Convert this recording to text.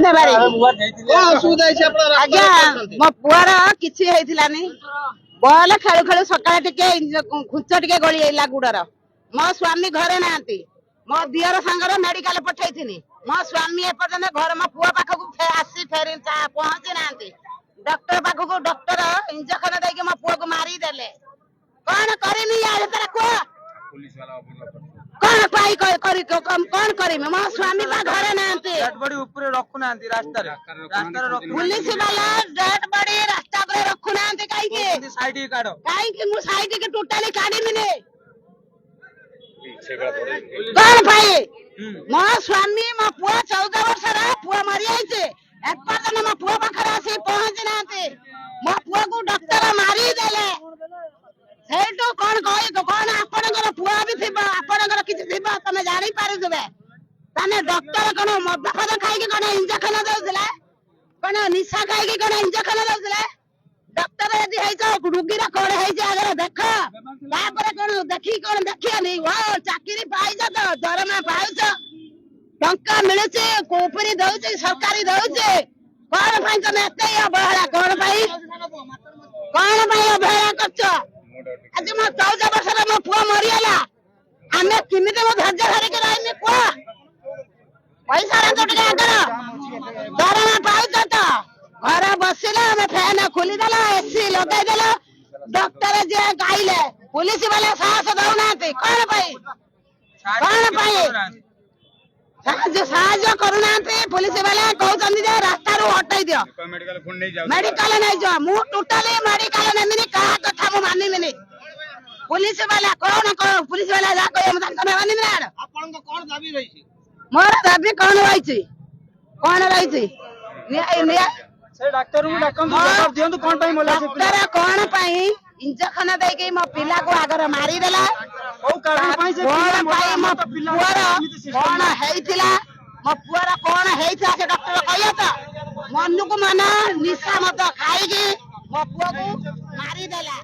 देबारे आज्ञा मो पुआर किछि हेइथिलानी बॉल खेलु खेलु सकाळ टिके खुंच टिके गळी आइला गुडर मो स्वामी घरे नांती मो दियर संगर मेडिकल पठैथिनी मो स्वामी एपर्यंत घर मो पुआ पाखकु आसी फेरी पहुंची नांती डॉक्टर पाखकु डॉक्टर इंजेक्शन देके मो पुआ को मारी देले कोन करिनी या तेरा को पुलिस वाला कोन पाई करी कोन करी मो स्वामी बा घरे नांती डेड बॉडी ऊपर रखु नांती रास्ता रे पुलिस वाला डेड बॉडी रास्ता पर रखु नांती काई के साइड ही काढो काई के मु साइड के टोटली काढी मिने कोन पाई मो स्वामी मो पुआ 14 वर्ष रा पुआ मरि आइছে एपर्यंत मो पुआ पाखरे आसी पहुंची नांती मो पुआ को डॉक्टर मारी देले सेटो कोन कहि कोन आपनकर पुआ भी थिबा आपनकर किछि थिबा तमे जानि पारि देबे तने डॉक्टर कोन मद फद खाइ के कोन इंजेक्शन देउतले कोन निशा खाइ के कोन इंजेक्शन देउतले डॉक्टर यदि हैछ रुगीरा कोन हैछ अगर देख तापर कोन देखि कोन देखिया नै ओ चाकरी पाइ जा तो दरमा पाउछ टंका मिलुचे कोपरी दउचे सरकारी दउचे कोन पई तमे एते अबहेला कोन पई अबहेला करछ आज म 14 वर्ष रा म पुआ मरियाला आमे किमिते म धज्जा धरि के राइने को पैसा रा तो टिका कर दरमा पाउछ तो घर बसिला हम फैन खोली देला एसी लगाई देला डॉक्टर जे गाइले पुलिस वाला साहस दउनाते कोन पई साहाଯ୍य करूनाते पुलिस वाला कहउछन जे रास्ता रो हटाई दियो मेडिकल नै जा मु टोटली मेडिकल नेमिनी का कथा मु मानिमिनी पुलिस वाला कोन पुलिस वाला जा कहे हम तने मानिमिनी आपन को कोन दाबी रही मोर दाबी कोन रही न्याय से डॉक्टर को डकम जवाब दियंतु कोन पई मोला से डॉक्टर कोन पई इंजेक्शन दे के मो पिला को आगर मारी देला ओ कारण पई से मो पुआर कोन हेइथिला मो पुआर कोन हेइथा से डॉक्टर कहिया त मनु को मना निशा मत खाई के मो पुआ को मारी देला।